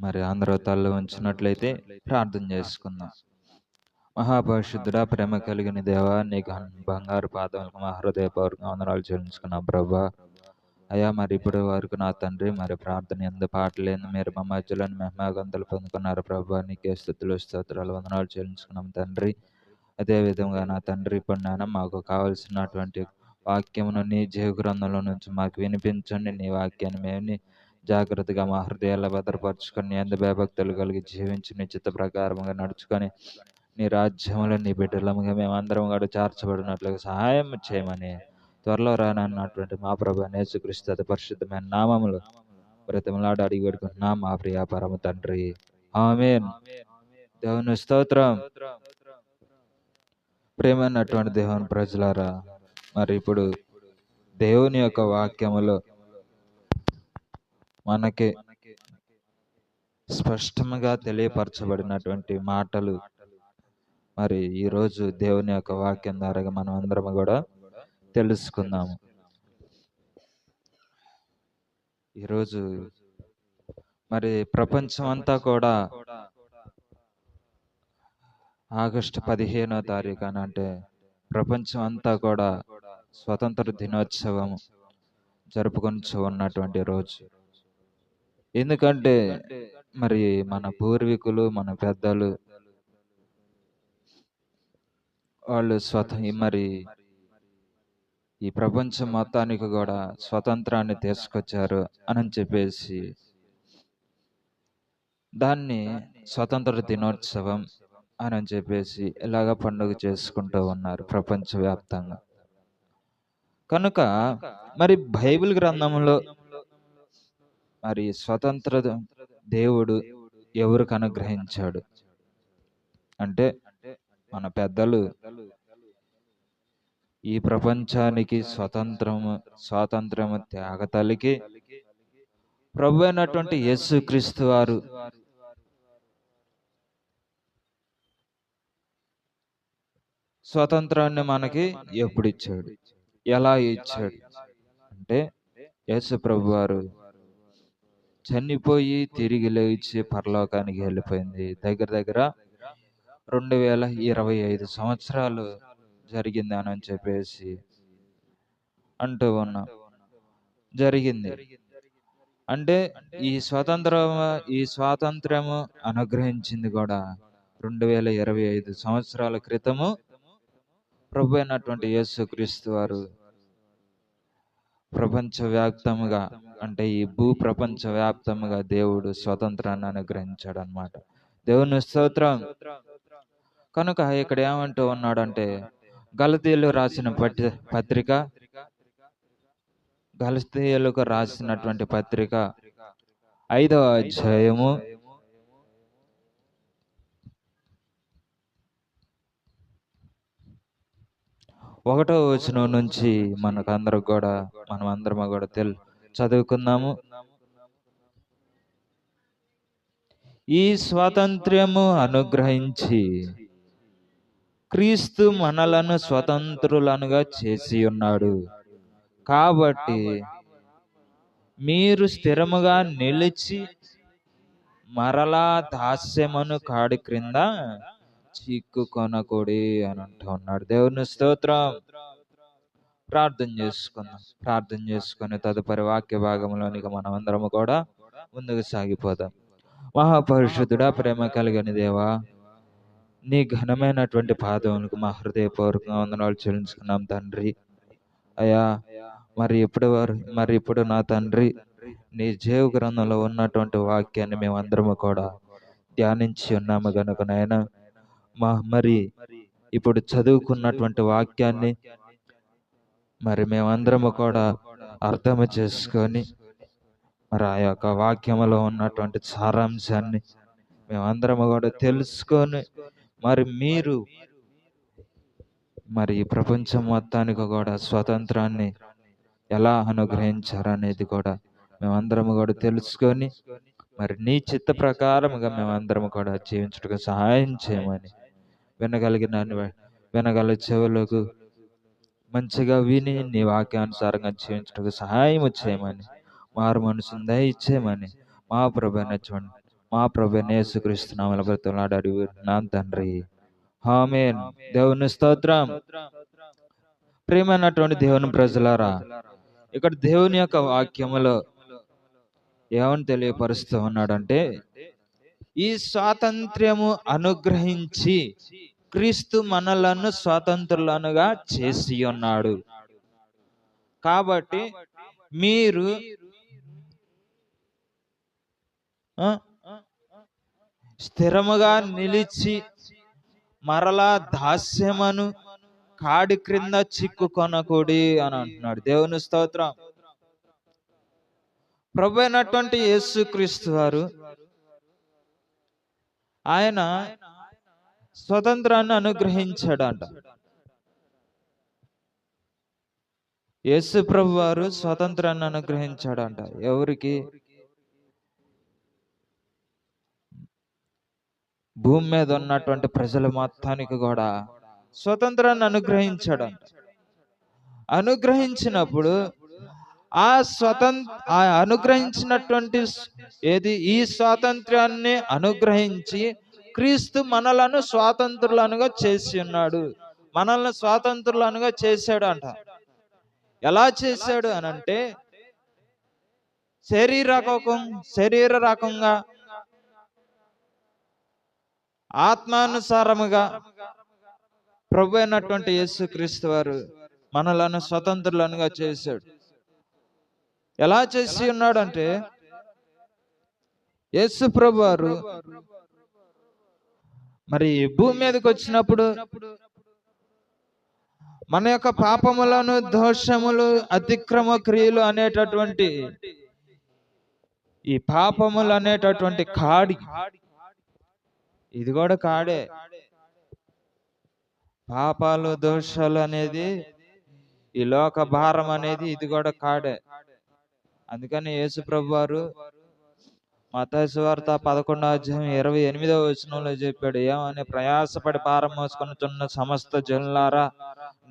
మరి అందరూ తల్ల ఉంచినట్లయితే ప్రార్థన చేసుకుందాం. మహాపరిశుద్ధుడా, ప్రేమ కలిగిన దేవా, నీకు బంగారు పాదములకు మా హృదయపూర్వక వందనాలు చెల్లించుకున్నాం ప్రభా. అయ్యా, మరి ఇప్పుడు వరకు నా తండ్రి మరి ప్రార్థన ఎందు పాటలేదు మీరు మా మధ్యలో మహిమాగంతులు పొందుకున్నారు ప్రభా. నీకే స్తుతులు స్తోత్రాలు వందనాలు చెల్లించుకున్నాం తండ్రి. అదేవిధంగా నా తండ్రి, ఇప్పుడు నాన్న మాకు కావలసినటువంటి వాక్యమును నీ జీవ గ్రంథంలో నుంచి మాకు వినిపించండి. నీ వాక్యాన్ని మేము జాగ్రత్తగా మా హృదయాల్లో భద్రపరచుకొని ఎందు భయభక్తులు కలిగి జీవించి నీ చిత్త ప్రకారంగా నడుచుకొని నీ రాజ్యంలో నీ బిడ్డలముగా మేమందరం కూడా చేర్చబడినట్లుగా సహాయం చేయమని త్వరలో రానన్నటువంటి మా ప్రభు యేసుక్రీస్తు అతి పరిశుద్ధమైన నామములో బ్రతిమలాడి అడిగి పెడుకుంటున్నాం మా ప్రియ పరమ తండ్రి, ఆమేన్. దేవుని స్తోత్రం. ప్రేమైనటువంటి దేవుని ప్రజలారా, మరి ఇప్పుడు దేవుని యొక్క వాక్యములో మనకి స్పష్టంగా తెలియపరచబడినటువంటి మాటలు మరి ఈరోజు దేవుని యొక్క వాక్యం ద్వారా మనం అందరం కూడా తెలుసుకుందాము. ఈరోజు మరి ప్రపంచం అంతా కూడా ఆగస్టు 15వ తారీఖు అని అంటే ప్రపంచం అంతా కూడా స్వతంత్ర దినోత్సవం జరుపుకొని ఉన్నటువంటి రోజు. ఎందుకంటే మరి మన పూర్వీకులు, మన పెద్దలు వాళ్ళు మరి ఈ ప్రపంచం మొత్తానికి కూడా స్వతంత్రాన్ని తీసుకొచ్చారు అని చెప్పేసి దాన్ని స్వతంత్ర దినోత్సవం అని చెప్పేసి ఇలాగ పండుగ చేసుకుంటూ ఉన్నారు ప్రపంచవ్యాప్తంగా. కనుక మరి బైబిల్ గ్రంథంలో మరి స్వతంత్ర దేవుడు ఎవరికి అనుగ్రహించాడు అంటే మన పెద్దలు ఈ ప్రపంచానికి స్వాతంత్రము త్యాగతలికి ప్రభు అయినటువంటి యేసుక్రీస్తు వారు స్వతంత్రాన్ని మనకి ఎప్పుడు ఇచ్చాడు, ఎలా ఇచ్చాడు అంటే యేసు ప్రభు వారు చనిపోయి తిరిగి లేచి పరలోకానికి వెళ్ళిపోయింది దగ్గర 2025 సంవత్సరాలు జరిగింది అని చెప్పేసి అంటూ ఉన్నాం. జరిగింది అంటే ఈ స్వాతంత్రము అనుగ్రహించింది కూడా 2025 సంవత్సరాల క్రితము ప్రభు అయినటువంటి యేసుక్రీస్తు వారు ప్రపంచవ్యాప్తముగా అంటే ఈ భూ ప్రపంచవ్యాప్తముగా దేవుడు స్వతంత్రాన్ని అనుగ్రహించాడు అన్నమాట. దేవుని స్తోత్రం. కనుక ఇక్కడ ఏమంటూ ఉన్నాడంటే గలతీయులకు రాసినటువంటి పత్రిక 5వ అధ్యాయము 1వ వచనం నుంచి మనమందరం కూడా చదువుకుందాము. ఈ స్వాతంత్ర్యము అనుగ్రహించి క్రీస్తు మనలను స్వతంత్రులనుగా చేసి ఉన్నాడు. కాబట్టి మీరు స్థిరముగా నిలిచి మరలా దాస్యమును కాడి క్రింద చిక్కుకొనకూడి అని అంటూ ఉన్నాడు. దేవుని స్తోత్రం. ప్రార్థన చేసుకుని తదుపరి వాక్య భాగంలోనికి మనం అందరము కూడా ముందుకు సాగిపోదాం. మహాపరిశుద్ధుడా, ప్రేమ కలిగిన దేవా, నీ ఘనమైనటువంటి పాదములకు మా హృదయపూర్వకంగా వందనాలు చెల్లించుకున్నాం తండ్రి. అయ్యా, మరి ఇప్పుడు నా తండ్రి నీ జీవ గ్రంథంలో ఉన్నటువంటి వాక్యాన్ని మేమందరము కూడా ధ్యానించి ఉన్నాము గనుక నాయన, మరి ఇప్పుడు చదువుకున్నటువంటి వాక్యాన్ని మరి మేమందరము కూడా అర్థము చేసుకొని మరి ఆ యొక్క వాక్యములో ఉన్నటువంటి సారాంశాన్ని మేమందరము కూడా తెలుసుకొని మరి మీరు మరి ఈ ప్రపంచం మొత్తానికి కూడా స్వతంత్రాన్ని ఎలా అనుగ్రహించారనేది కూడా మేమందరము కూడా తెలుసుకొని మరి నీ చిత్త ప్రకారముగా మేమందరము కూడా జీవించుటకు సహాయం చేయమని, వినగల చెవులకు మంచిగా విని నీ వాక్యానుసారంగా జీవించుటకు సహాయం చేయమని, మారు మనసును దయచేయమని మా ప్రభువైన మా ప్రభువైన యేసుక్రీస్తు నామములో బ్రతిమలాడి అడుగుతున్నాను తండ్రి, ఆమేన్. దేవుని స్తోత్రం. ప్రియమైనటువంటి దేవుని ప్రజలారా, ఇక్కడ దేవుని యొక్క వాక్యములో ఏమని తెలియపరుస్తూ ఉన్నాడంటే, ఈ స్వాతంత్ర్యము అనుగ్రహించి క్రీస్తు మనలను స్వాతంత్రులనుగా చేసి ఉన్నాడు. కాబట్టి మీరు స్థిరముగా నిలిచి మరలా దాస్యమును కాడి క్రింద చిక్కుకొనకూడి అని అంటున్నాడు. దేవుని స్తోత్రం. ప్రభు అయినటువంటి యేసుక్రీస్తు వారు ఆయన స్వతంత్రాన్ని అనుగ్రహించాడంట. యేసు ప్రభు వారు స్వతంత్రాన్ని అనుగ్రహించాడంట. ఎవరికి? భూమి మీద ఉన్నటువంటి ప్రజల మొత్తానికి కూడా స్వతంత్రాన్ని అనుగ్రహించాడంట. అనుగ్రహించినప్పుడు ఆ అనుగ్రహించినటువంటి ఈ స్వాతంత్ర్యాన్ని అనుగ్రహించి క్రీస్తు మనలను స్వాతంత్రులనుగా చేసి ఉన్నాడు. మనల్ని స్వాతంత్రులనుగా చేశాడు అంట. ఎలా చేశాడు అనంటే, శరీర రకంగా ఆత్మానుసారముగా ప్రభు అయినటువంటి యేసుక్రీస్తు వారు మనలను స్వతంత్రులనుగా చేశాడు. ఎలా చేసి ఉన్నాడంటే, యేసు ప్రభు వారు మరి భూమి మీదకి వచ్చినప్పుడు మన యొక్క పాపములను, దోషములు, అతిక్రమ క్రియలు అనేటటువంటి ఈ పాపములు అనేటటువంటి కాడి, ఇది కూడా కాడే. పాపాలు, దోషాలు అనేది, ఈ లోక భారం అనేది ఇది కూడా కాడే. అందుకని యేసు ప్రభు వారు మత్తయి సువార్త 11:28 చెప్పాడు, ఏమని? ప్రయాసపడి భారం మోసుకొనుచున్న సమస్త జనులారా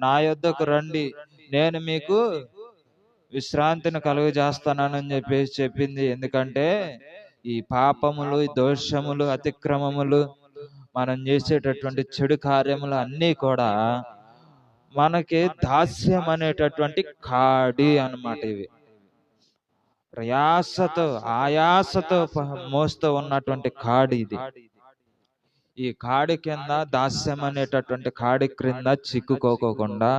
నా యొద్దకు రండి, నేను మీకు విశ్రాంతిని కలుగజేస్తానని చెప్పేసి చెప్పింది. ఎందుకంటే ఈ పాపములు, ఈ దోషములు, అతిక్రమములు, మనం చేసేటటువంటి చెడు కార్యములు అన్నీ కూడా మనకి దాస్యం అనేటటువంటి కాడి అన్నమాట. ఇవి ప్రయాసతో, ఆయాసతో మోస్తూ ఉన్నటువంటి కాడి ఇది. ఈ కాడి కింద, దాస్యం అనేటటువంటి కాడి క్రింద చిక్కుకోకుండా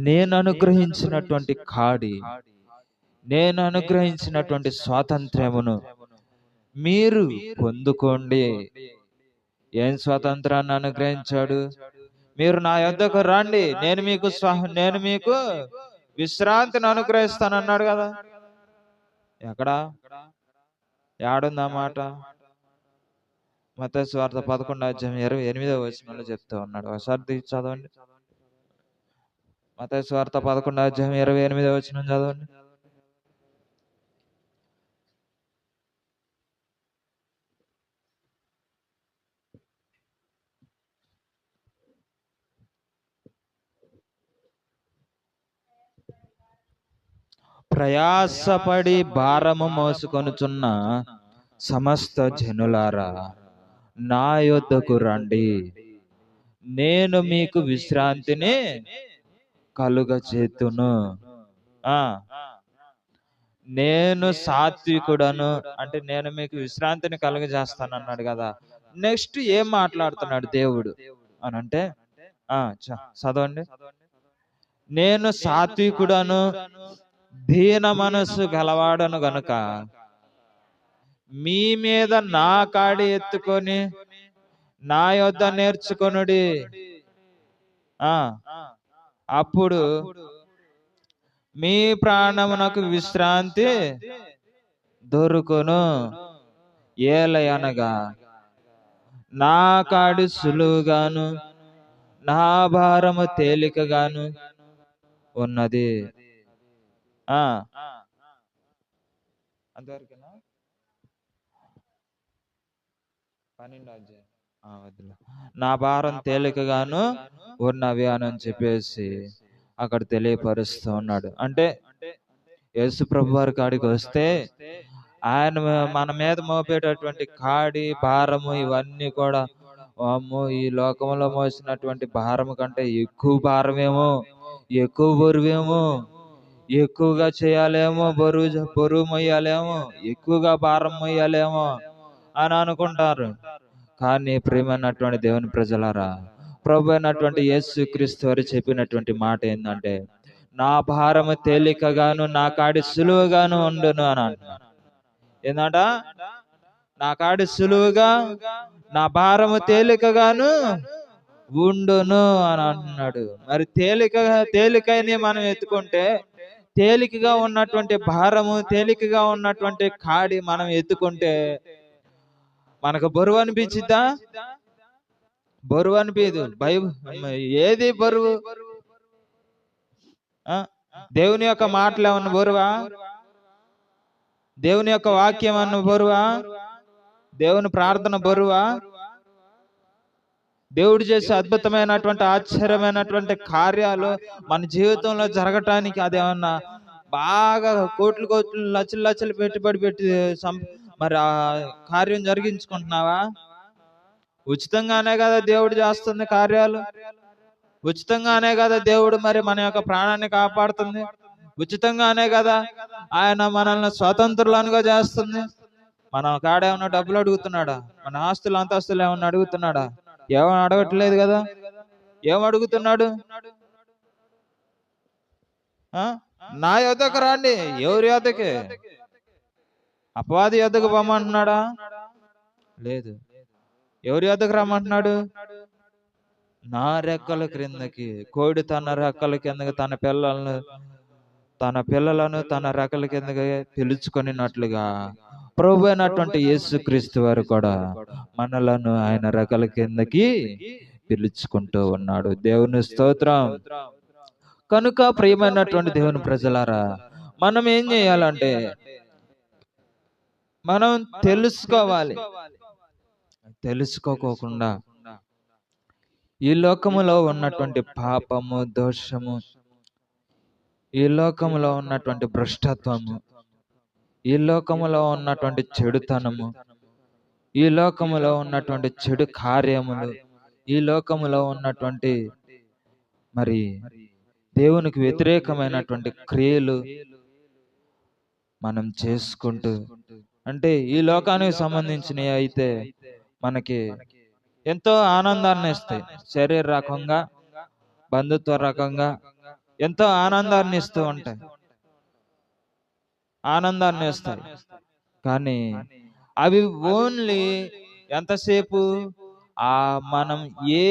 నేను అనుగ్రహించినటువంటి కాడి, నేను అనుగ్రహించినటువంటి స్వాతంత్ర్యమును మీరు పొందుకోండి. ఏం స్వాతంత్రాన్ని అనుగ్రహించాడు? మీరు నా యొద్దకు రండి, నేను మీకు విశ్రాంతిని అనుగ్రహిస్తానన్నాడు కదా. ఎక్కడ ఏడుందా మాట? మత్తయి సువార్త 11:28 చెప్తా ఉన్నాడు. ఒకసారి చదవండి. మత్తయి సువార్త 11:28 చదవండి. ప్రయాసపడి భారము మోసుకొనుచున్న సమస్త జనులారా నా యొద్దకు రండి, నేను మీకు విశ్రాంతిని కలుగచేతును. నేను సాత్వికుడను అంటే నేను మీకు విశ్రాంతిని కలుగజేస్తాను అన్నాడు కదా. నెక్స్ట్ ఏం మాట్లాడుతున్నాడు దేవుడు అనంటే, చదవండి. నేను సాత్వికుడను, దీన మనసు గలవాడను గనుక మీ మీద నా కాడి ఎత్తుకొని నా యొద్ద నేర్చుకొనుడి, అప్పుడు మీ ప్రాణమునకు విశ్రాంతి దొరుకును. ఏలయనగా నా కాడి సులువుగాను నా భారము తేలికగాను ఉన్నది. అంతవరకేనా? 12 నా భారం తేలికగాను ఉన్నవి అని చెప్పేసి అక్కడ తెలియపరుస్తూ ఉన్నాడు. అంటే యేసు ప్రభు వారి కాడికి వస్తే ఆయన మన మీద మోపేటటువంటి కాడి భారము ఇవన్నీ కూడా అమ్మో ఈ లోకంలో మోసినటువంటి భారము కంటే ఎక్కువ భారమేమో, ఎక్కువ బరువేమో, ఎక్కువగా చేయాలేమో, బరువు మొయ్యాలేమో, ఎక్కువగా భారం మొయ్యాలేమో అని అనుకుంటారు. కానీ ప్రియమైనటువంటి దేవుని ప్రజలారా, ప్రభు అయినటువంటి యేసు క్రీస్తు వారు చెప్పినటువంటి మాట ఏంటంటే, నా భారము తేలికగాను నా కాడి సులువుగాను ఉండును అని అంటున్నాడు. ఏంటంట? నా కాడి సులువుగా నా భారము తేలికగాను ఉండును అని అంటున్నాడు. మరి తేలికైన మనం ఎత్తుకుంటే, తేలికగా ఉన్నటువంటి భారము, తేలికగా ఉన్నటువంటి కాడి మనం ఎత్తుకుంటే మనకు బరువు అనిపించిద్దా? బరువు అనిపించదు. ఏది బరువు? దేవుని యొక్క మాటలు ఏమన్నా బరువా? దేవుని యొక్క వాక్యం అన్న బరువా? దేవుని ప్రార్థన బరువా? దేవుడు చేసే అద్భుతమైనటువంటి ఆశ్చర్యమైనటువంటి కార్యాలు మన జీవితంలో జరగటానికి అదేమన్నా బాగా కోట్లు లక్షలు పెట్టుబడి పెట్టి మరి ఆ కార్యం జరిగించుకుంటున్నావా? ఉచితంగానే కదా దేవుడు చేస్తుంది కార్యాలు. ఉచితంగానే కదా దేవుడు మరి మన యొక్క ప్రాణాన్ని కాపాడుతుంది. ఉచితంగానే కదా ఆయన మనల్ని స్వతంత్రులనుగా చేస్తుంది. మన కాడేమన్నా డబ్బులు అడుగుతున్నాడా? మన ఆస్తులు అంతస్తులు ఏమన్నా అడుగుతున్నాడా? ఏమని అడగట్లేదు కదా. ఏమడుగుతున్నాడు? నా యొద్దకు రండి. ఎవరి యొద్దకి? అపవాది యొద్దకు పొమ్మంటున్నాడా? లేదు. ఎవరి యొద్దకు రమ్మంటున్నాడు? నా రెక్కల క్రిందకి. కోడి తన రెక్కల కిందకి తన పిల్లలను తన రెక్కల కిందకి పిలుచుకొనినట్లుగా ప్రభు అయినటువంటి యేసుక్రీస్తు వారు కూడా మనలను ఆయన రెక్కల కిందకి పిలుచుకుంటూ ఉన్నాడు. దేవుని స్తోత్రం. కనుక ప్రియమైనటువంటి దేవుని ప్రజలారా, మనం ఏం చేయాలంటే మనం తెలుసుకోవాలి. తెలుసుకోకుండా ఈ లోకములో ఉన్నటువంటి పాపము, దోషము, ఈ లోకములో ఉన్నటువంటి భ్రష్టత్వము, ఈ లోకములో ఉన్నటువంటి చెడుతనము, ఈ లోకములో ఉన్నటువంటి చెడు కార్యములు, ఈ లోకములో ఉన్నటువంటి మరి దేవునికి వ్యతిరేకమైనటువంటి క్రియలు మనం చేసుకుంటూ, అంటే ఈ లోకానికి సంబంధించినవి అయితే మనకి ఎంతో ఆనందాన్ని ఇస్తాయి. శరీర రకంగా, బంధుత్వ రకంగా ఎంతో ఆనందాన్ని ఇస్తూ ఉంటాయి, ఆనందాన్ని ఇస్తాయి. కానీ అవి ఓన్లీ ఎంతసేపు మనం ఏ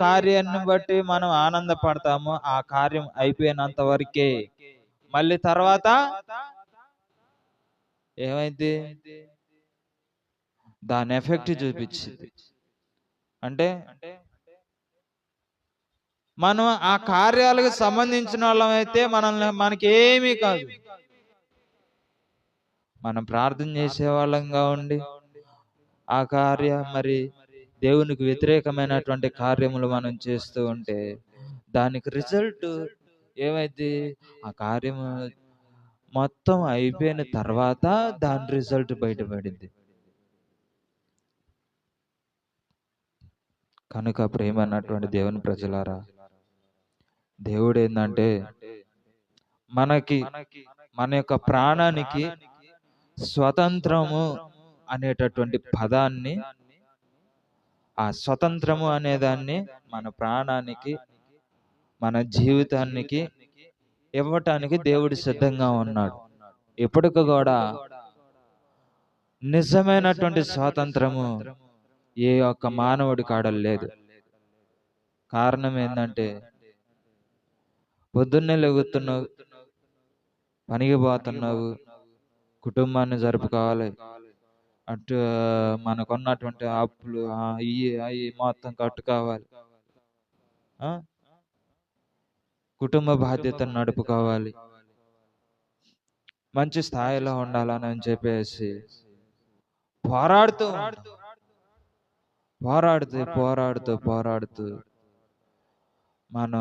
కార్యాన్ని బట్టి మనం ఆనందపడతామో ఆ కార్యం అయిపోయినంత వరకే. మళ్ళీ తర్వాత ఏమైంది? దాని ఎఫెక్ట్ చూపించింది. అంటే మనం ఆ కార్యాలకు సంబంధించిన వాళ్ళమైతే మనకేమీ కాదు. మనం ప్రార్థన చేసే వాళ్ళంగా ఉండి ఆ మరి దేవునికి వ్యతిరేకమైనటువంటి కార్యములు మనం చేస్తూ ఉంటే దానికి రిజల్ట్ ఏమైంది? ఆ కార్యము మొత్తం అయిపోయిన తర్వాత దాని రిజల్ట్ బయటపడింది. కనుక ప్రేమ అన్నటువంటి దేవుని ప్రజలారా, దేవుడు ఏంటంటే మన యొక్క ప్రాణానికి స్వతంత్రము అనేటటువంటి పదాన్ని, ఆ స్వతంత్రము అనేదాన్ని మన ప్రాణానికి, మన జీవితానికి ఇవ్వటానికి దేవుడు సిద్ధంగా ఉన్నాడు. ఇప్పటికి కూడా నిజమైనటువంటి స్వాతంత్రము ఏ ఒక్క మానవుడి కాడ లేదు. కారణం ఏంటంటే పొద్దున్నే లెగుతున్నావు, పనికి పోతున్నావు, కుటుంబాన్ని జరుపుకోవాలి, అటు మనకున్నటువంటి అప్పులు అవి మొత్తం కట్టుకోవాలి, కుటుంబ బాధ్యతను నడుపుకోవాలి, మంచి స్థాయిలో ఉండాలని చెప్పేసి పోరాడుతూ మన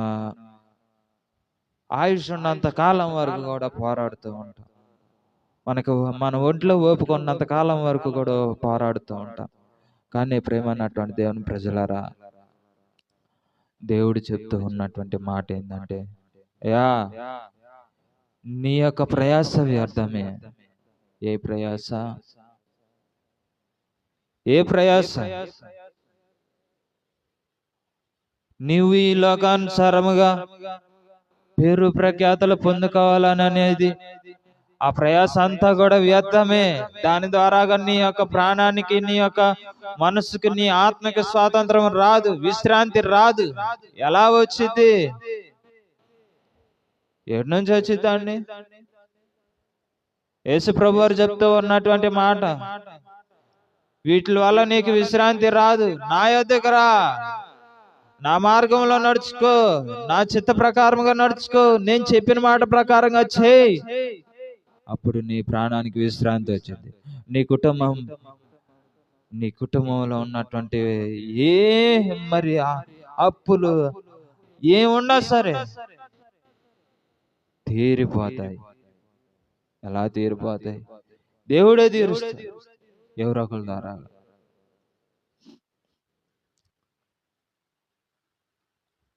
ఆయుష్ ఉన్నంత కాలం వరకు కూడా పోరాడుతూ ఉంటాం. మన ఒంట్లో ఓపిక ఉన్నంత కాలం వరకు కూడా పోరాడుతూ ఉంటాం. కానీ ప్రేమ అన్నటువంటి దేవుని ప్రజలారా, దేవుడు చెప్తూ ఉన్నటువంటి మాట ఏంటంటే, యా నీ యొక్క ప్రయాస వ్యర్థమే. ఏ ప్రయాస? ఏ ప్రయాస? నీవు ఈ లోకానుసారముగా పేరు ప్రఖ్యాతలు పొందుకోవాలని అనేది, ఆ ప్రయాస అంతా కూడా వ్యర్థమే. దాని ద్వారాగా నీ యొక్క ప్రాణానికి, నీ యొక్క మనసుకి, నీ ఆత్మకి స్వాతంత్రం రాదు, విశ్రాంతి రాదు. ఎలా వచ్చింది? ఎటు నుంచి వచ్చిందండి? యేసు ప్రభు వారు చెప్తూ ఉన్నటువంటి మాట, వీటి వల్ల నీకు విశ్రాంతి రాదు. నా యొద్దకు రా, నా మార్గంలో నడుచుకో, నా చిత్త ప్రకారంగా నడుచుకో, నేను చెప్పిన మాట ప్రకారంగా చేయి. అప్పుడు నీ ప్రాణానికి విశ్రాంతి వచ్చింది. నీ కుటుంబంలో ఉన్నటువంటి ఏ మరి అప్పులు ఏమున్నా సరే తీరిపోతాయి. ఎలా తీరిపోతాయి? దేవుడే తీరుస్తాడు, ఎవరొకరి ద్వారా.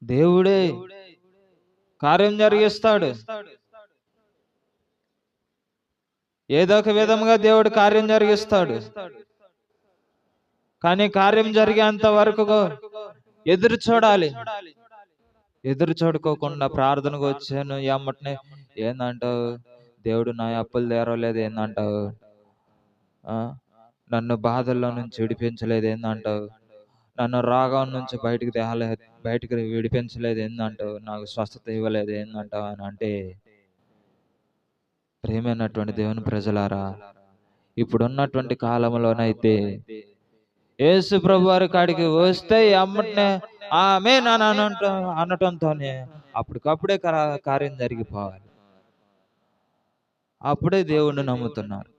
దేవుడే కార్యం జరిగిస్తాడు. ఏదో ఒక విధంగా దేవుడు కార్యం జరిగిస్తాడు. కానీ కార్యం జరిగేంత వరకు ఎదురు చూడాలి. ఎదురు చూడుకోకుండా ప్రార్థనకు వచ్చాను, ఎమ్మటనే ఏందంటావు? దేవుడు నా అప్పులు తీరలేదు ఏందంటావు? నన్ను బాధల్లో నుంచి విడిపించలేదు ఏందంటావు? నన్ను రోగం నుంచి బయటికి విడిపించలేదు ఏందంటావు? నాకు స్వస్థత ఇవ్వలేదు ఏందంటావు అని అంటే, ప్రేమైనటువంటి దేవుని ప్రజలారా, ఇప్పుడున్నటువంటి కాలంలోనైతే యేసు ప్రభు వారి కాడికి వస్తే అమ్మటనే ఆమేన్ అనటంతోనే అప్పటికప్పుడే కార్యం జరిగిపోవాలి. అప్పుడే దేవుణ్ణి నమ్ముతున్నారు.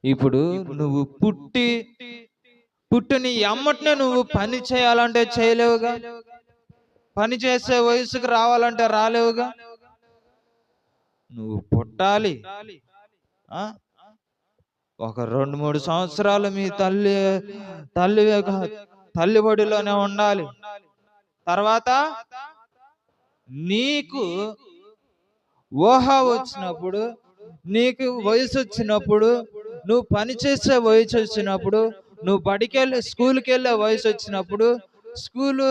ఇప్పుడు నువ్వు పుట్టిని ఎమ్మటనే నువ్వు పని చేయాలంటే చేయలేవుగా, పని చేసే వయసుకు రావాలంటే రాలేవుగా. నువ్వు పుట్టాలి, ఒక 2-3 సంవత్సరాలు మీ తల్లి ఒడిలోనే ఉండాలి. తర్వాత నీకు ఊహ వచ్చినప్పుడు, నీకు వయసు వచ్చినప్పుడు, నువ్వు పని చేసే వయసు వచ్చినప్పుడు, నువ్వు స్కూల్కి వెళ్ళే వయసు వచ్చినప్పుడు, స్కూలు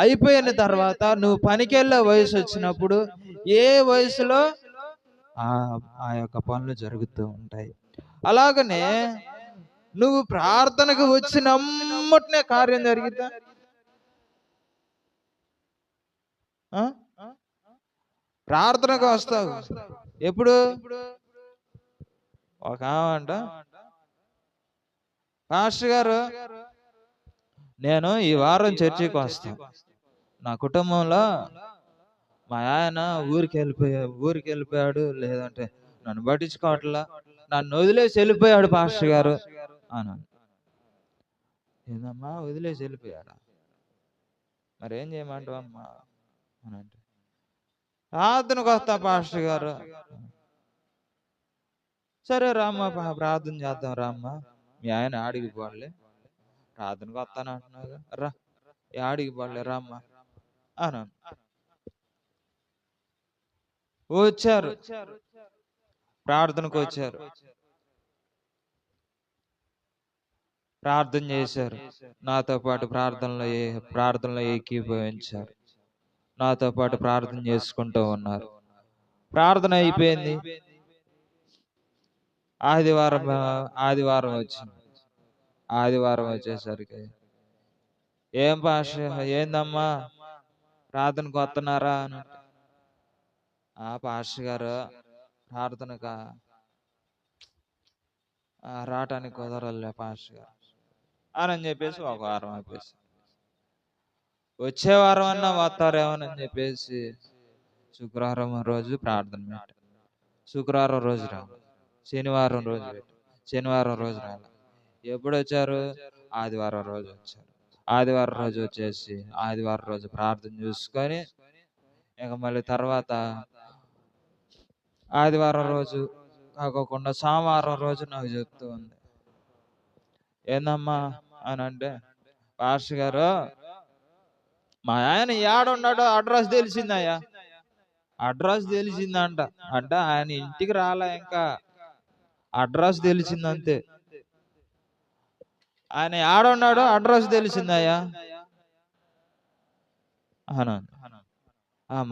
అయిపోయిన తర్వాత నువ్వు పనికి వెళ్ళే వయసు వచ్చినప్పుడు, ఏ వయసులో ఆ యొక్క పనులు జరుగుతూ ఉంటాయి. అలాగనే నువ్వు ప్రార్థనకు వచ్చినమ్మటనే కార్యం జరిగితే, ప్రార్థనకు వస్తావు ఎప్పుడు? ఒక అంట, పాస్టర్ గారు నేను ఈ వారం చర్చికి వస్తాను, నా కుటుంబంలో మా ఆయన ఊరికి వెళ్ళిపోయాడు, లేదంటే నన్ను పట్టించుకోవట్లా, నన్ను వదిలేసి వెళ్ళిపోయాడు పాస్టర్ గారు అన్నాను. ఏందమ్మా వదిలేసి వెళ్ళిపోయాడా? మరి ఏం చేయమంటావు అమ్మా అని అంటే, ప్రార్థనకు వస్తా పాస్టర్ గారు. సరే రామ్మా, ప్రార్థన చేద్దాం రామ్మా. మీ ఆయన ఆడికి పోలే, ప్రార్థనకు వస్తాను అంటున్నాగా, రా ఆడికి పోలే రామ్మా అన్నాను. వచ్చారు, ప్రార్థనకు వచ్చారు, ప్రార్థన చేశారు, నాతో పాటు ప్రార్థనలో ఏకీభవించారు, నాతో పాటు ప్రార్థన చేసుకుంటూ ఉన్నారు. ప్రార్థన అయిపోయింది. ఆదివారం వచ్చింది. ఆదివారం వచ్చేసరికి, ఏం పాస్టర్ ఏందమ్మా ప్రార్థనకు వస్తున్నారా అని, పాస్టర్ గారు ప్రార్థనగా రావటానికి కుదరలే పాస్టర్ గారు అని చెప్పేసి ఒక వారం అయిపోయి, వచ్చే వారం అన్నా వస్తారేమోనని చెప్పేసి శుక్రవారం రోజు ప్రార్థన పెట్టారు. శుక్రవారం రోజు రావాలి, శనివారం రోజు పెట్టారు, శనివారం రోజు రావాలి. ఎప్పుడు వచ్చారు? ఆదివారం రోజు వచ్చారు. ఆదివారం రోజు వచ్చేసి ఆదివారం రోజు ప్రార్థన చూసుకొని ఇక మళ్ళీ తర్వాత ఆదివారం రోజు కాకోకుండా సోమవారం రోజు నాకు చెప్తూ ఉంది. ఏందమ్మా అని అంటే, పాస్టర్ గారు మా ఆయన ఏడున్నాడో అడ్రస్ తెలిసిందయ్యా. అడ్రస్ తెలిసిందంట. అంటే ఆయన ఇంటికి రాలే, ఇంకా అడ్రస్ తెలిసిందంతే. ఆయన ఏడున్నాడో అడ్రస్ తెలిసిందయ్యా అను.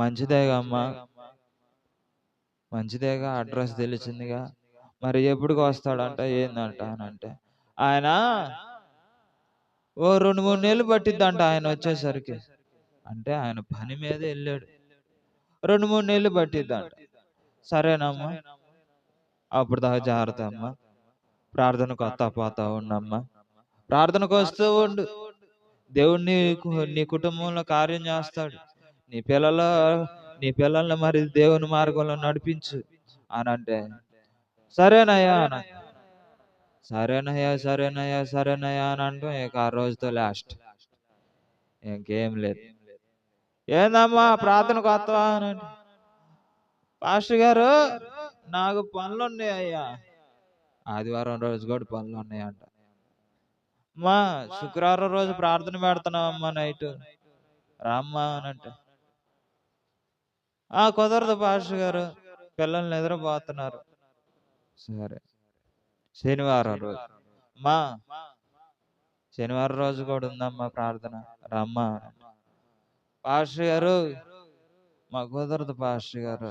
మంచిదేగా అమ్మా, మంచిదేగా, అడ్రస్ తెలిసిందిగా, మరి ఎప్పుడుకి వస్తాడంట ఏందంట అని అంటే, ఆయన ఓ 2-3 నెలలు పట్టిద్దంట ఆయన వచ్చేసరికి. అంటే ఆయన పని మీద వెళ్ళాడు, 2-3 నెలలు పట్టిద్దంట. సరేనమ్మా, అప్పుడు దాకా జాగ్రత్త అమ్మా, ప్రార్థనకు వస్తా పోతా ఉండమ్మా, ప్రార్థనకు వస్తూ ఉండు, దేవుడు నీ కుటుంబంలో కార్యం చేస్తాడు, నీ పిల్లల్ని మరి దేవుని మార్గంలో నడిపించు అని అంటే, సరేనయ్యా అని, సరేనయ్యా అని అంటూ ఇక ఆ రోజుతో లాస్ట్, ఇంకేం లేదు. ఏందమ్మా ప్రార్థనకు వస్తావా అని అంటే, పాస్టర్ గారు నాకు పనులు ఉన్నాయి అయ్యా. ఆదివారం రోజు కూడా పనులు ఉన్నాయంట. అమ్మా శుక్రవారం రోజు ప్రార్థన పెడుతున్నావమ్మా నైట్ రామ్మా అని అంటే, కుదరదు పాస్టర్ గారు, పిల్లల్ని నిద్రపోతున్నారు. సరే శనివారం రోజు, అమ్మా శనివారం రోజు కూడా ఉందమ్మా ప్రార్థన రమ్మా. పాస్టర్ గారు మాకు కుదరదు పాస్టర్ గారు.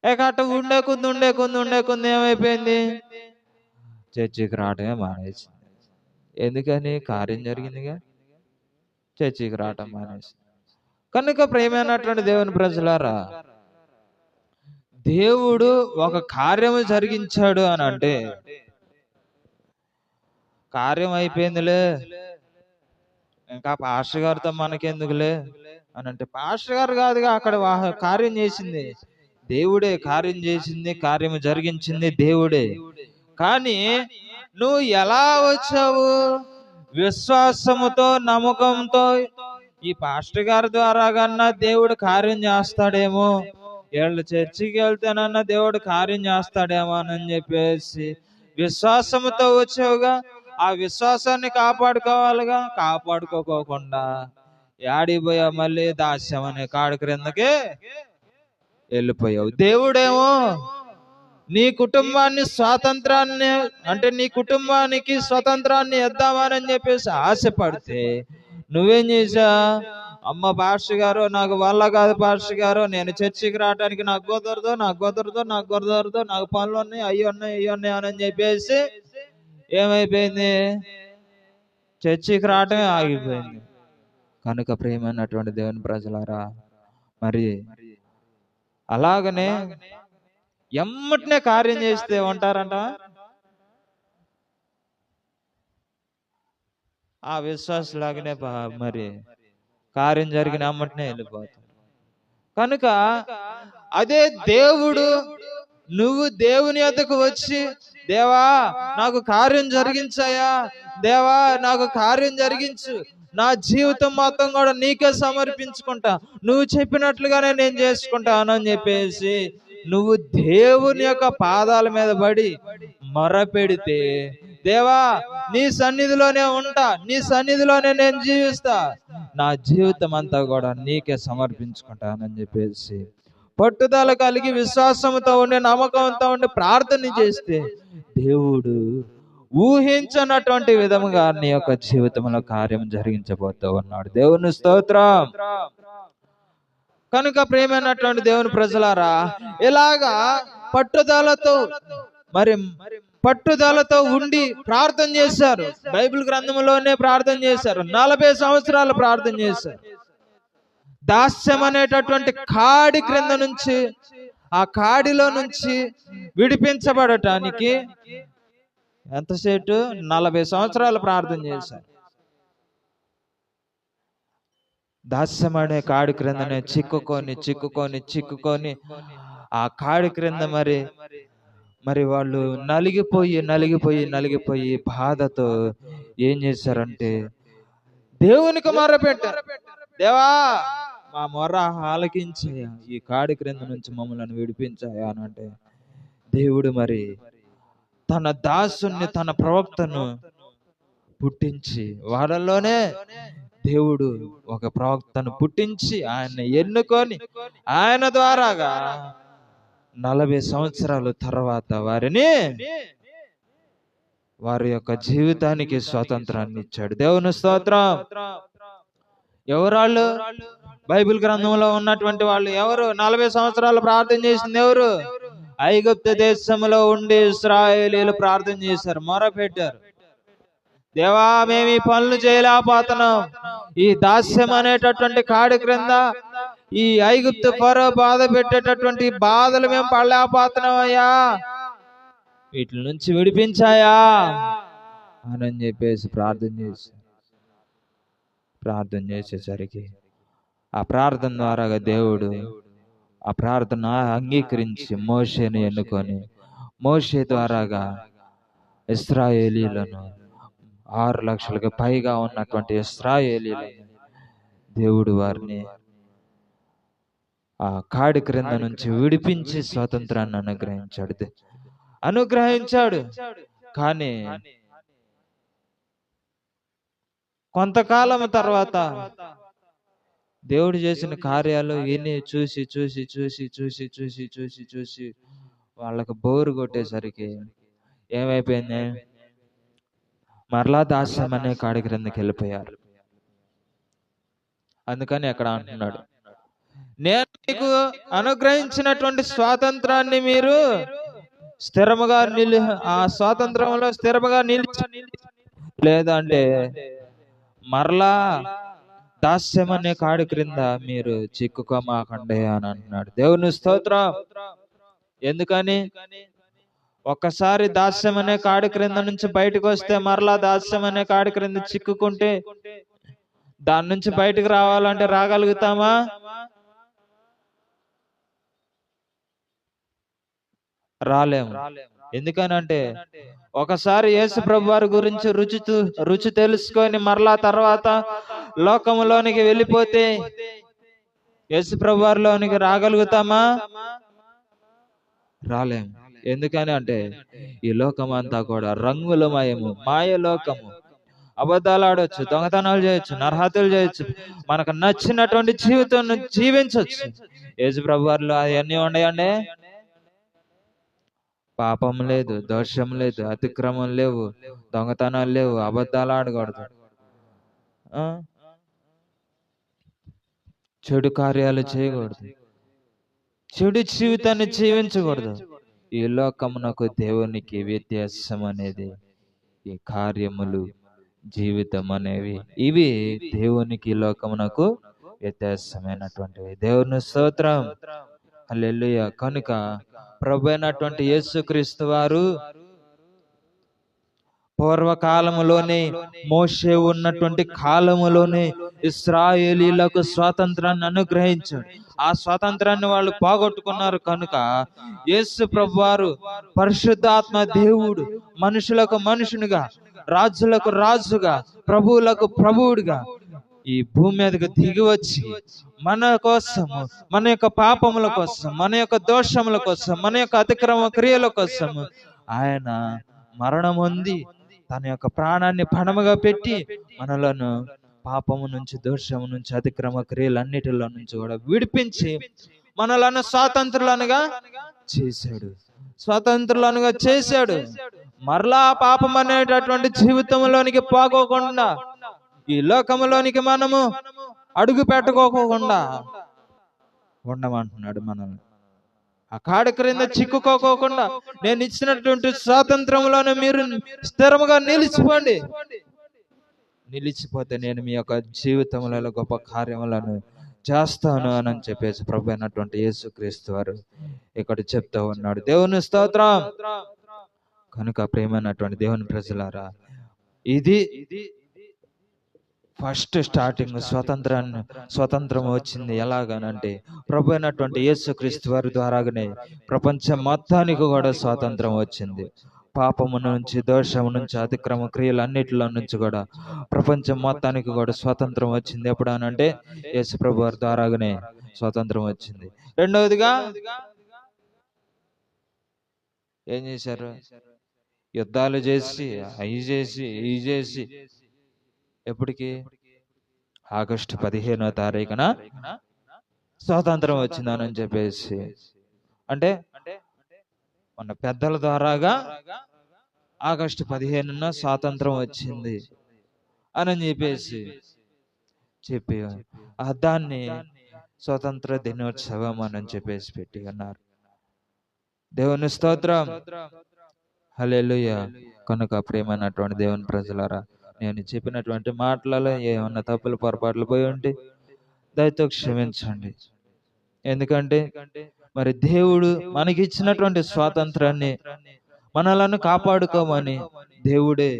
అట్ట ఉండే కొంది ఏమైపోయింది, చర్చికి రావటమే మానేసి. ఎందుకని? కార్యం జరిగిందిగా, చర్చికి రావటం మానేసి. కనుక ప్రేమైనటువంటి దేవుని ప్రజలారా, దేవుడు ఒక కార్యము జరిగించాడు అని అంటే, కార్యం అయిపోయిందిలే ఇంకా పాస్టర్ గారితో మనకెందుకులే అని అంటే, పాస్టర్ గారు కాదుగా అక్కడ కార్యం చేసింది దేవుడే, కార్యం చేసింది, కార్యము జరిగించింది దేవుడే. కానీ నువ్వు ఎలా వచ్చావు? విశ్వాసముతో, నమ్మకంతో, ఈ పాస్టర్ గారి ద్వారా కన్నా దేవుడు కార్యం చేస్తాడేమో, వీళ్ళు చర్చికి వెళ్తేనన్నా దేవుడు కార్యం చేస్తాడేమో అని చెప్పేసి విశ్వాసముతో వచ్చావుగా. ఆ విశ్వాసాన్ని కాపాడుకోవాలిగా. కాపాడుకోకుండా యాడిపోయావు? మళ్ళీ దాస్యం అనే కాడు క్రిందకే వెళ్ళిపోయావు. దేవుడేమో నీ కుటుంబాన్ని స్వాతంత్రాన్ని, అంటే నీ కుటుంబానికి స్వతంత్రాన్ని ఇద్దామని చెప్పేసి ఆశపడితే నువ్వేం చేశా? అమ్మ పాస్టర్ గారు నాకు వల్ల కాదు పాస్టర్ గారు, నేను చర్చికి రావడానికి నాకు కుదరదు, నాకు పనులు ఉన్నాయి, అయ్యి ఉన్నాయి అని చెప్పేసి ఏమైపోయింది? చర్చికి రావటమే ఆగిపోయింది. కనుక ప్రియమైనటువంటి దేవుని ప్రజలారా, మరి అలాగనే ఎమ్మటినే కార్యం చేస్తే ఉంటారంట. ఆ విశ్వాసలాగానే మరి కార్యం జరిగిన ఎమ్మటినే వెళ్ళిపోతారు. కనుక అదే దేవుడు, నువ్వు దేవుని యొద్దకు వచ్చి, దేవా నాకు కార్యం జరిగించాయా, దేవా నాకు కార్యం జరిగించు, నా జీవితం మొత్తం కూడా నీకే సమర్పించుకుంటా, నువ్వు చెప్పినట్లుగానే నేను చేసుకుంటాను అని చెప్పేసి నువ్వు దేవుని యొక్క పాదాల మీద పడి మొరపెడితే, దేవా నీ సన్నిధిలోనే ఉంటా, నీ సన్నిధిలోనే నేను జీవిస్తా, నా జీవితం అంతా కూడా నీకే సమర్పించుకుంటానని చెప్పేసి పట్టుదల కలిగి విశ్వాసంతో ఉండి, నమ్మకంతో ఉండి ప్రార్థన చేస్తే దేవుడు ఊహించినటువంటి విధముగా నీ యొక్క జీవితంలో కార్యం జరిగించబోతూ ఉన్నాడు. దేవుని స్తోత్రం. కనుక ప్రేమైనటువంటి దేవుని ప్రజలారా, ఇలాగా పట్టుదలతో ఉండి ప్రార్థన చేశారు. బైబిల్ గ్రంథంలోనే ప్రార్థన చేశారు. 40 సంవత్సరాలు ప్రార్థన చేశారు. దాస్యం అనేటటువంటి కాడి క్రింద నుంచి, ఆ కాడిలో నుంచి విడిపించబడటానికి ఎంతసేపు? 40 సంవత్సరాలు ప్రార్థన చేశారు. దాస్యం అనే కాడి క్రిందనే చిక్కుకొని ఆ కాడి క్రింద మరి వాళ్ళు నలిగిపోయి బాధతో ఏం చేశారంటే దేవునికి మొరపెట్టారు. దేవా మా మొర ఆలకించాయా, ఈ కాడి క్రింద నుంచి మమ్మల్ని విడిపించాయా అని అంటే, దేవుడు మరి తన దాసుని, తన ప్రవక్తను పుట్టించి, వాళ్ళలోనే దేవుడు ఒక ప్రవక్తను పుట్టించి ఆయన ఎన్నుకొని ఆయన ద్వారాగా 40 సంవత్సరాల తర్వాత వారి యొక్క జీవితానికి స్వాతంత్రాన్ని ఇచ్చాడు. దేవుని స్తోత్రం. ఎవరాళ్ళు? బైబిల్ గ్రంథంలో ఉన్నటువంటి వాళ్ళు ఎవరు? 40 సంవత్సరాలు ప్రార్థన చేసింది ఎవరు? ఐగుప్తు దేశంలో ఉండి ఇశ్రాయేలీయులు ప్రార్థన చేశారు, మొరపెట్టారు. దేవా, మేము ఈ పనులు చేయలేకపోతున్నాం, ఈ దాస్యం అనేటటువంటి కాడి క్రింద ఈ ఐగుప్తు ఫరో బాధ పెట్టేటటువంటి బాధలు మేము పడలేకపోతున్నాం అయ్యా, వీటి నుంచి విడిపించాయా అని చెప్పేసి ప్రార్థన చేసేసరికి ఆ ప్రార్థన ద్వారా దేవుడు ఆ ప్రార్థన అంగీకరించి మోషేని ఎన్నుకొని, మోషే ద్వారాగా ఇశ్రాయేలీయులను 6 లక్షలకు పైగా ఉన్నటువంటి ఇశ్రాయేలీయులను దేవుడు వారిని ఆ కాడి క్రింద నుంచి విడిపించి స్వాతంత్రాన్ని అనుగ్రహించాడు. కానీ కొంతకాలం తర్వాత దేవుడు చేసిన కార్యాలు విని చూసి వాళ్ళకు బోరు కొట్టేసరికి ఏమైపోయింది? మరలా దాస్యం అనే కాడి క్రిందకి వెళ్ళిపోయారు. అందుకని అక్కడ అంటున్నాడు, నేను మీకు అనుగ్రహించినటువంటి స్వాతంత్రాన్ని మీరు స్థిరముగా ఆ స్వాతంత్రంలో స్థిరముగా లేదంటే మరలా దాస్యం అనే కాడి క్రింద మీరు చిక్కుకోమాకండి అని అంటున్నాడు. దేవుని స్తోత్రం. ఎందుకని? ఒక్కసారి దాస్యం అనే కాడి క్రింద నుంచి బయటకు వస్తే మరలా దాస్యం అనే కాడి క్రింద చిక్కుకుంటే దాని నుంచి బయటకు రావాలంటే రాగలుగుతామా? రాలేము. ఎందుకనంటే ఒకసారి యేసు ప్రభు వారి గురించి రుచి తెలుసుకొని మరలా తర్వాత లోకములోనికి వెళ్ళిపోతే యేసు ప్రభు వారిలోనికి రాగలుగుతామా? రాలేము. ఎందుకని అంటే ఈ లోకం అంతా కూడా రంగులమయము, మాయలోకము. అబద్ధాలు ఆడవచ్చు, దొంగతనాలు చేయొచ్చు, నరహత్యలు చేయొచ్చు, మనకు నచ్చినటువంటి జీవితం జీవించవచ్చు. యేసు ప్రభు వారిలో అవన్నీ ఉన్నాయండి. పాపం లేదు, దోషం లేదు, అతిక్రమం లేవు, దొంగతనాలు లేవు, అబద్ధాలు ఆడకూడదు, చెడు కార్యాలు చేయకూడదు, చెడు జీవితాన్ని జీవించకూడదు. ఈ లోకమునకు దేవునికి వ్యత్యాసం అనేది ఈ కార్యములు, జీవితం అనేవి, ఇవి దేవునికి లోకమునకు వ్యత్యాసమైనటువంటివి. దేవుని స్తోత్రం. హల్లెలూయా. కనుక ప్రభు అయినటువంటి యేసుక్రీస్తు వారు పూర్వకాలములోనే, మోషే ఉన్నటువంటి కాలములోనే ఇశ్రాయేలీయులకు స్వాతంత్రాన్ని అనుగ్రహించాడు. ఆ స్వాతంత్రాన్ని వాళ్ళు పోగొట్టుకున్నారు. కనుక యేసు ప్రభు వారు పరిశుద్ధాత్మ దేవుడు మనుషులకు మనుషునిగా, రాజులకు రాజుగా, ప్రభువులకు ప్రభువుడిగా ఈ భూమి మీదకి దిగి వచ్చి మన కోసము, మన యొక్క పాపముల కోసం, మన యొక్క దోషముల కోసం, మన యొక్క అతిక్రమ క్రియల కోసం ఆయన మరణం పొంది తన యొక్క ప్రాణాన్ని పణముగా పెట్టి మనలను పాపము నుంచి, దోషము నుంచి, అతిక్రమ క్రియలన్నిటిలో నుంచి కూడా విడిపించి మనలను స్వాతంత్రులనుగా చేశాడు. మరలా పాపం అనేటటువంటి జీవితంలోనికి పోకోకుండా, ఈ లోకంలోనికి మనము అడుగు పెట్టుకోకుండా ఉండమంటున్నాడు. మనల్ని ఆ కాడి క్రింద చిక్కుకోకుండా నేను ఇచ్చినటువంటి స్వాతంత్రంలోనే మీరు స్థిరముగా నిలిచిపోతే నేను మీ యొక్క జీవితంలో గొప్ప కార్యములను చేస్తాను అని చెప్పేసి ప్రభు అయినటువంటి యేసుక్రీస్తు వారు ఇక్కడ చెప్తా ఉన్నాడు. దేవుని స్తోత్రం. కనుక ప్రియమైనటువంటి దేవుని ప్రజలారా, ఇది ఫస్ట్ స్టార్టింగ్ స్వతంత్రం వచ్చింది ఎలాగనంటే ప్రభు అయినటువంటి యేసుక్రీస్తు వారి ద్వారానే ప్రపంచం మొత్తానికి కూడా స్వాతంత్రం వచ్చింది. పాపము నుంచి, దోషము నుంచి, అతిక్రమ క్రియలు అన్నిటిలో నుంచి కూడా ప్రపంచం మొత్తానికి కూడా స్వాతంత్రం వచ్చింది. ఎప్పుడనంటే యేసు ప్రభు వారి ద్వారాగానే స్వాతంత్రం వచ్చింది. రెండవదిగా ఏం చేశారు? యుద్ధాలు చేసి, అవి చేసి, ఇవి చేసి, ఎప్పటికి? ఆగస్టు 15వ తారీఖున స్వాతంత్రం వచ్చిందని చెప్పేసి, అంటే మన పెద్దల ద్వారాగా ఆగస్టు 15న స్వాతంత్రం వచ్చింది అని చెప్పేసి చెప్పి దాన్ని స్వతంత్ర దినోత్సవం అని చెప్పేసి పెట్టి అన్నారు. దేవుని స్తోత్రం, హల్లెలూయా. కనుక ప్రియమైనటువంటి దేవుని ప్రజలారా, నేను చెప్పినటువంటి మాటలలో ఏమన్నా తప్పులు పొరపాట్లు పోయి ఉంటే దయతో క్షమించండి. ఎందుకంటే మరి దేవుడు మనకి ఇచ్చినటువంటి స్వాతంత్రాన్ని మనలను కాపాడుకోమని దేవుడే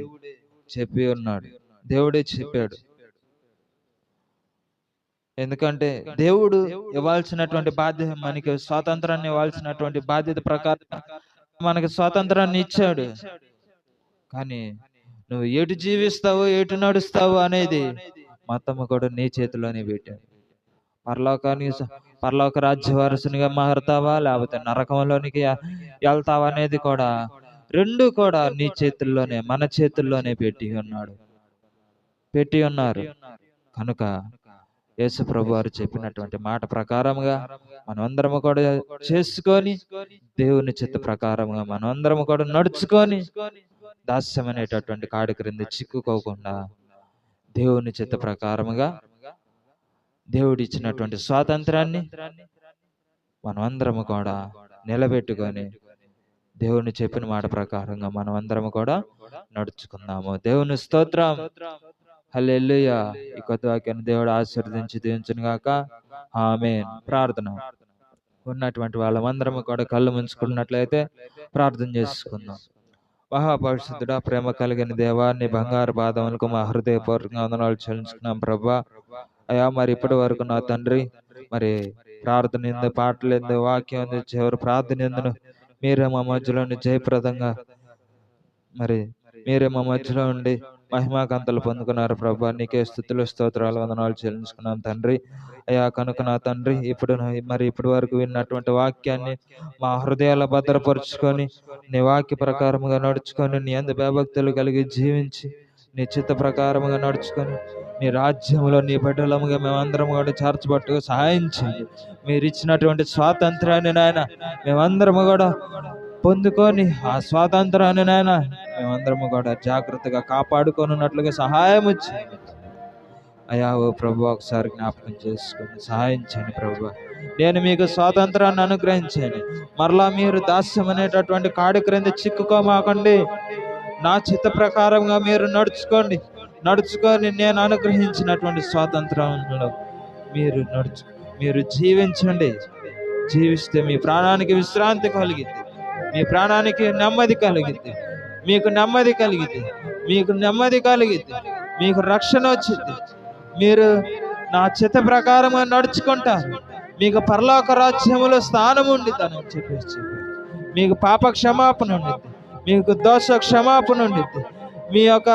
చెప్పి ఉన్నాడు, దేవుడే చెప్పాడు. ఎందుకంటే దేవుడు ఇవ్వాల్సినటువంటి బాధ్యత, మనకి స్వాతంత్రాన్ని ఇవ్వాల్సినటువంటి బాధ్యత ప్రకారం మనకి స్వాతంత్రాన్ని ఇచ్చాడు. కానీ నువ్వు ఎటు జీవిస్తావో, ఎటు నడుస్తావో అనేది మొత్తము కూడా నీ చేతిలోనే పెట్టాడు. పరలోక రాజ్య వారసునిగా మారుతావా, లేకపోతే నరకంలోనికి వెళ్తావా అనేది కూడా రెండు కూడా నీ చేతుల్లోనే, మన చేతుల్లోనే పెట్టి ఉన్నారు. కనుక యేసు ప్రభు వారు చెప్పినటువంటి మాట ప్రకారముగా మనమందరము కూడా చేసుకొని, దేవుని చిత్త ప్రకారముగా మనమందరము కూడా నడుచుకొని, దాస్యం అనేటటువంటి కాడి క్రింద చిక్కుకోకుండా దేవుని చిత్త ప్రకారముగా దేవుడు ఇచ్చినటువంటి స్వాతంత్రాన్ని మనమందరము కూడా నిలబెట్టుకొని దేవుని చెప్పిన మాట ప్రకారంగా మనమందరము కూడా నడుచుకుందాము. దేవుని స్తోత్రం, హల్లెలూయా. ఈ కొత్త వాక్యాన్ని దేవుడు ఆశీర్వదించి దీవించును గాక. ఆమేన్. ప్రార్థన. ఉన్నటువంటి వాళ్ళమందరము కూడా కళ్ళు ముంచుకున్నట్లయితే ప్రార్థన చేసుకుందాం. మహాపరిశుద్ధుడా, ప్రేమ కలిగిన దేవా, నీ బంగారు పాదములకు మా హృదయపూర్వకంగా వందనాలు చెల్లించుకున్నాం ప్రభా. అయ్యా, మరి ఇప్పటి వరకు నా తండ్రి, మరి ప్రార్థన ఎందు, పాటలు ఎందు, వాక్యం ఎందు, చివరి ప్రార్థన ఎందును మీరే మా మధ్యలో ఉండి జయప్రదంగా, మరి మీరే మా మధ్యలో ఉండి మహిమాకాంతలు పొందుకున్నారు ప్రభా. నీకే స్తుతులు, స్తోత్రాలు, వందనాలు చెల్లించుకున్నాం తండ్రి. అయ్యా, కనుక నా తండ్రి, ఇప్పటి వరకు విన్నటువంటి వాక్యాన్ని మా హృదయాల్లో భద్రపరుచుకొని, నీ వాక్య ప్రకారముగా నడుచుకొని, నీ యందు భయభక్తులు కలిగి జీవించి, నీ చిత్త ప్రకారముగా నడుచుకొని, నీ రాజ్యంలో నీ బిడ్డలముగా మేమందరం కూడా చేర్చబట్టుగా సహాయం చేయండి. మీరు ఇచ్చినటువంటి స్వాతంత్రాన్ని నాయన మేమందరము కూడా పొందుకొని, ఆ స్వాతంత్రాన్ని నాయన మేమందరము కూడా జాగ్రత్తగా కాపాడుకొనున్నట్లుగా సహాయం చేయండి. అయ్యా, ఓ ప్రభు, ఒకసారి జ్ఞాపకం చేసుకొని సహాయం చేయండి ప్రభు. నేను మీకు స్వాతంత్రాన్ని అనుగ్రహించండి. మరలా మీరు దాస్యం అనేటటువంటి కాడి క్రింద చిక్కుకోమాకండి. నా చిత్త ప్రకారంగా మీరు నడుచుకొని నేను అనుగ్రహించినటువంటి స్వాతంత్రంలో మీరు జీవించండి. జీవిస్తే మీ ప్రాణానికి విశ్రాంతి కలిగింది, మీ ప్రాణానికి నెమ్మది కలిగింది, మీకు నెమ్మది కలిగింది, మీకు రక్షణ వచ్చింది. మీరు నా చిత్త ప్రకారంగా నడుచుకుంటారు. మీకు పరలోక రాజ్యములో స్థానం ఉండిద్దని చెప్పేసి, మీకు పాప క్షమాపణ ఉండిద్ది, మీకు దోష క్షమాపణ ఉండిద్ది, మీ యొక్క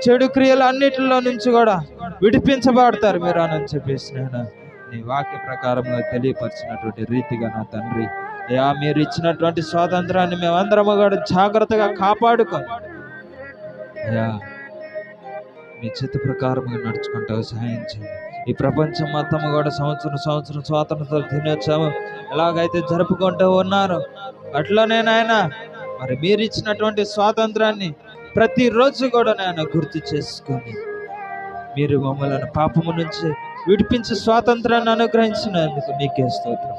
చెడు క్రియలు అన్నిటిలో నుంచి కూడా విడిపించబడతారు మీరు అని చెప్పేసి నేను నీ వాక్య ప్రకారంగా తెలియపరిచినటువంటి రీతిగా నా తండ్రి, అయ్యా, మీరు ఇచ్చినటువంటి స్వాతంత్రాన్ని మేమందరము కూడా జాగ్రత్తగా కాపాడుకొని, అయ్యా, మీ చిత్త ప్రకారంగా నడుచుకుంటావు సహాయం చేయండి. ఈ ప్రపంచం మొత్తం కూడా సంవత్సరం స్వాతంత్ర దినోత్సవం ఎలాగైతే జరుపుకుంటూ ఉన్నారో అట్లనే నాయన, మరి మీరు ఇచ్చినటువంటి స్వాతంత్రాన్ని ప్రతిరోజు కూడా నాయన గుర్తు చేసుకొని, మీరు మమ్మల్ని పాపము నుంచి విడిపించి స్వాతంత్రాన్ని అనుగ్రహించినందుకు నీకే స్తోత్రం.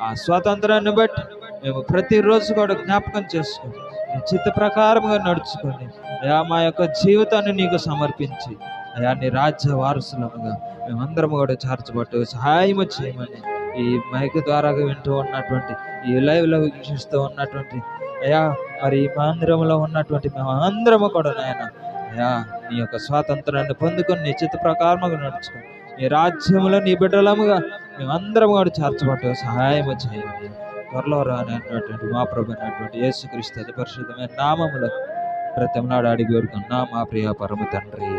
ఆ స్వాతంత్రాన్ని బట్టి మేము ప్రతిరోజు కూడా జ్ఞాపకం చేసుకొని, నీ చిత్త ప్రకారంగా నడుచుకొని, అయా, మా యొక్క జీవితాన్ని నీకు సమర్పించి, అయా, నీ రాజ్య వారసులముగా మేమందరం కూడా చేర్చబట్టు సహాయం చేయమని ఈ మైక్ ద్వారా వింటూ ఉన్నటువంటి, ఈ లైవ్లో వీక్షిస్తూ ఉన్నటువంటి, అయా, మరి ఈ మందిరంలో ఉన్నటువంటి మేమందరము కూడా నాయన, అయా, నీ యొక్క స్వాతంత్రాన్ని పొందుకొని నీ చిత్త ప్రకారముగా నడుచుకొని, నీ రాజ్యంలో నీ బిడ్డలముగా మేమందరం కూడా చేర్చబట్టు సహాయం చేయమని త్వరలో రానటువంటి మా ప్రభు అయినటువంటి యేసుక్రీస్తు అతి పరిశుద్ధమైన నామములో ప్రతిమనాడు అడిగి వేడుకున్నా మా ప్రియ పరమ తండ్రి.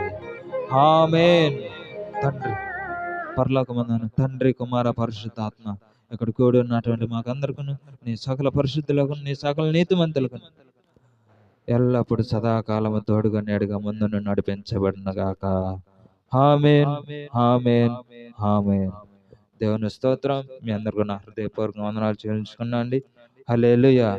ఆమేన్. తండ్రి, పరలోకమందున్న తండ్రి, కుమార, పరిశుద్ధాత్మ, ఇక్కడ కూడి ఉన్నటువంటి మాకందరికీ నీ సకల పరిశుద్ధులకు, నీ సకల నీతిమంతులకు ఎల్లప్పుడు సదాకాలము తోడుగా నేడుగా ముందు నడిపించబడిన గాక. ఆమేన్, ఆమేన్, ఆమేన్. దేవుని స్తోత్రం. మీ అందరికీ నా హృదయపూర్వక వందనాలు చెల్లించుకున్నాండి. హల్లెలూయా.